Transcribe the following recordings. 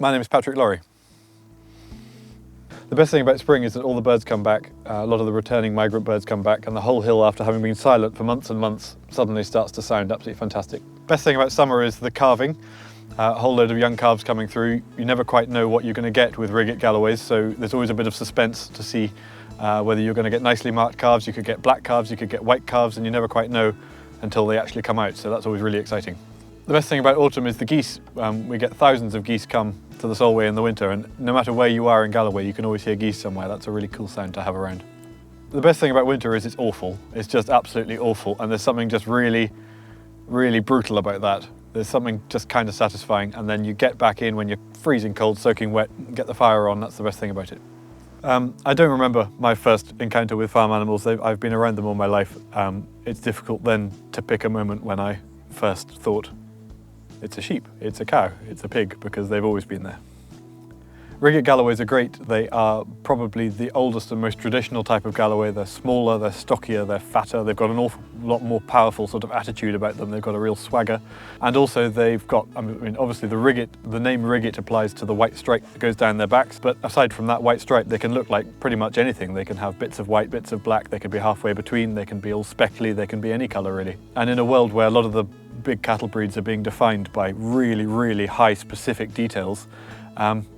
My name is Patrick Laurie. The best thing about spring is that all the birds come back, a lot of the returning migrant birds come back, and the whole hill, after having been silent for months and months, suddenly starts to sound absolutely fantastic. Best thing about summer is the calving. A whole load of young calves coming through. You never quite know what you're going to get with Rigget Galloways, so there's always a bit of suspense to see whether you're going to get nicely marked calves. You could get black calves, you could get white calves, and you never quite know until they actually come out, so that's always really exciting. The best thing about autumn is the geese. We get thousands of geese come to the Solway in the winter, and no matter where you are in Galloway, you can always hear geese somewhere. That's a really cool sound to have around. The best thing about winter is it's awful. It's just absolutely awful, and there's something just really, really brutal about that. There's something just kind of satisfying, and then you get back in when you're freezing cold, soaking wet, get the fire on. That's the best thing about it. I don't remember my first encounter with farm animals. I've been around them all my life. It's difficult then to pick a moment when I first thought, it's a sheep, it's a cow, it's a pig, because they've always been there. Rigget Galloways are great. They are probably the oldest and most traditional type of Galloway. They're smaller, they're stockier, they're fatter. They've got an awful lot more powerful sort of attitude about them. They've got a real swagger. And also they've got, I mean, obviously the name Rigget applies to the white stripe that goes down their backs. But aside from that white stripe, they can look like pretty much anything. They can have bits of white, bits of black. They can be halfway between. They can be all speckly. They can be any colour really. And in a world where a lot of the big cattle breeds are being defined by really, really high specific details,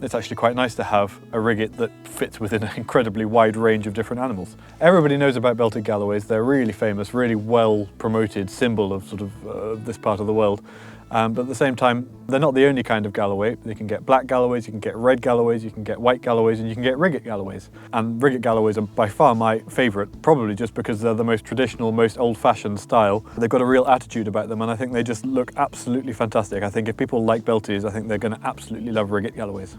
it's actually quite nice to have a Rigget that fits within an incredibly wide range of different animals. Everybody knows about Belted Calloways. They're really famous, really well promoted symbol of sort of this part of the world. But at the same time, they're not the only kind of Galloway. You can get black Galloways, you can get red Galloways, you can get white Galloways, and you can get Rigget Galloways. And Rigget Galloways are by far my favourite, probably just because they're the most traditional, most old-fashioned style. They've got a real attitude about them, and I think they just look absolutely fantastic. I think if people like Belties, I think they're going to absolutely love Rigget Galloways.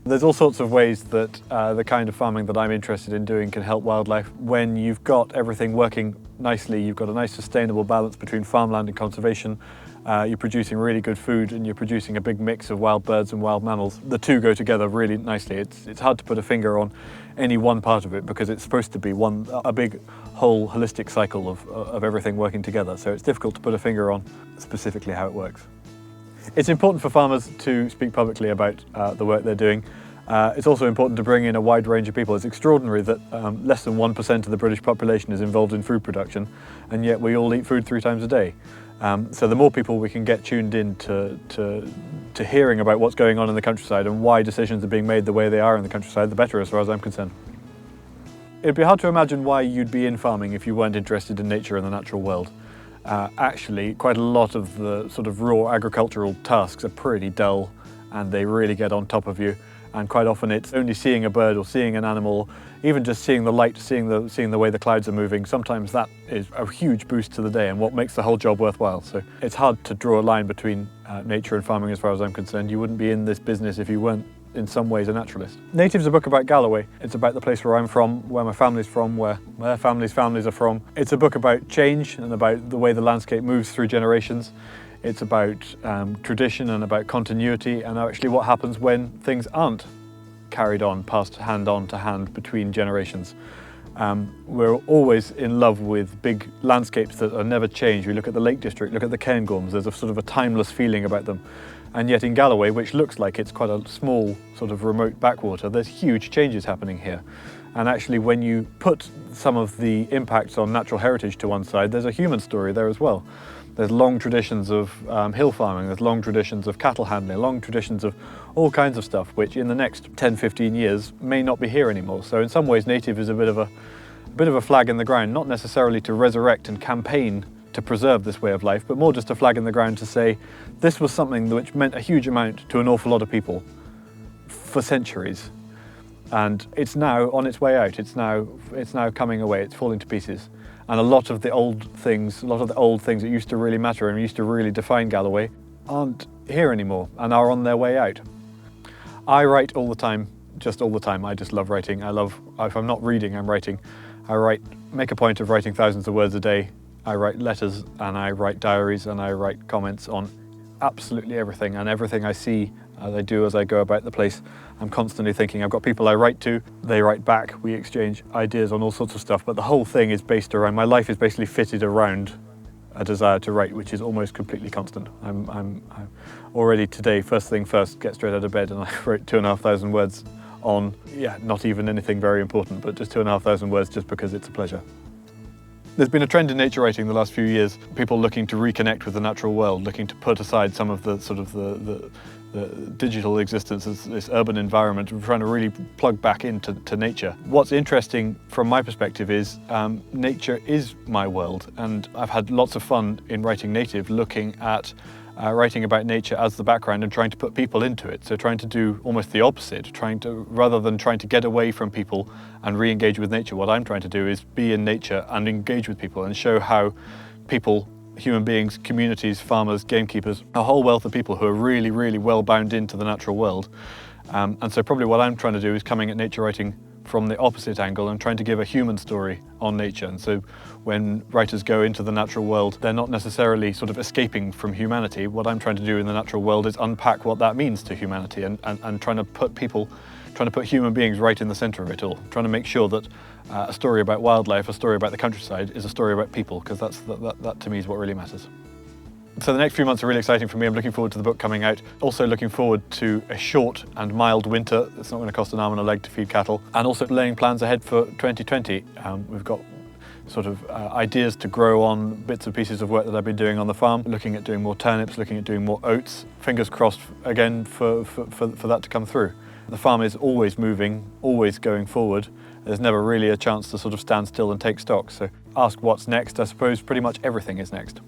There's all sorts of ways that the kind of farming that I'm interested in doing can help wildlife. When you've got everything working nicely, you've got a nice sustainable balance between farmland and conservation, you're producing really good food and you're producing a big mix of wild birds and wild mammals. The two go together really nicely. It's hard to put a finger on any one part of it because it's supposed to be a big whole holistic cycle of everything working together. So it's difficult to put a finger on specifically how it works. It's important for farmers to speak publicly about the work they're doing. It's also important to bring in a wide range of people. It's extraordinary that less than 1% of the British population is involved in food production, and yet we all eat food 3 times a day. So the more people we can get tuned in to hearing about what's going on in the countryside and why decisions are being made the way they are in the countryside, the better as far as I'm concerned. It'd be hard to imagine why you'd be in farming if you weren't interested in nature and the natural world. Actually, quite a lot of the sort of raw agricultural tasks are pretty dull and they really get on top of you. And quite often it's only seeing a bird or seeing an animal, even just seeing the light, seeing the way the clouds are moving. Sometimes that is a huge boost to the day and what makes the whole job worthwhile. So it's hard to draw a line between nature and farming as far as I'm concerned. You wouldn't be in this business if you weren't in some ways a naturalist. Native's a book about Galloway. It's about the place where I'm from, where my family's from, where their families are from. It's a book about change and about the way the landscape moves through generations. It's about tradition and about continuity and actually what happens when things aren't carried on, passed hand on to hand between generations. We're always in love with big landscapes that are never changed. We look at the Lake District, look at the Cairngorms, there's a sort of a timeless feeling about them. And yet in Galloway, which looks like it's quite a small sort of remote backwater, there's huge changes happening here. And actually when you put some of the impacts on natural heritage to one side, there's a human story there as well. There's long traditions of hill farming, there's long traditions of cattle handling, long traditions of all kinds of stuff, which in the next 10, 15 years may not be here anymore. So in some ways, Native is a bit of a flag in the ground, not necessarily to resurrect and campaign to preserve this way of life, but more just a flag in the ground to say this was something which meant a huge amount to an awful lot of people for centuries. And it's now on its way out, it's now coming away, it's falling to pieces. And a lot of the old things that used to really matter and used to really define Galloway aren't here anymore and are on their way out. I write all the time, just all the time. I just love writing. If I'm not reading, I'm writing. Make a point of writing thousands of words a day. I write letters and I write diaries and I write comments on absolutely everything, and everything I see as I do as I go about the place. I'm constantly thinking. I've got people I write to, they write back, we exchange ideas on all sorts of stuff, but the whole thing is based around, my life is basically fitted around a desire to write, which is almost completely constant. I'm already today, first thing first, get straight out of bed, and I wrote 2,500 words on, not even anything very important, but just 2,500 words just because it's a pleasure. There's been a trend in nature writing the last few years, people looking to reconnect with the natural world, looking to put aside some of the sort of the digital existence, this urban environment, trying to really plug back into nature. What's interesting from my perspective is nature is my world, and I've had lots of fun in writing native, looking at writing about nature as the background and trying to put people into it. So trying to do almost the opposite, rather than trying to get away from people and re-engage with nature, what I'm trying to do is be in nature and engage with people and show how people, human beings, communities, farmers, gamekeepers, a whole wealth of people who are really, really well bound into the natural world. And so probably what I'm trying to do is coming at nature writing from the opposite angle and trying to give a human story on nature. And so when writers go into the natural world, they're not necessarily sort of escaping from humanity. What I'm trying to do in the natural world is unpack what that means to humanity and trying to put human beings right in the center of it all, trying to make sure that a story about wildlife, a story about the countryside, is a story about people, because that to me is what really matters. So the next few months are really exciting for me. I'm looking forward to the book coming out. Also looking forward to a short and mild winter. It's not going to cost an arm and a leg to feed cattle. And also laying plans ahead for 2020. We've got sort of ideas to grow on bits and pieces of work that I've been doing on the farm, looking at doing more turnips, looking at doing more oats. Fingers crossed again for that to come through. The farm is always moving, always going forward. There's never really a chance to sort of stand still and take stock. So ask what's next. I suppose pretty much everything is next.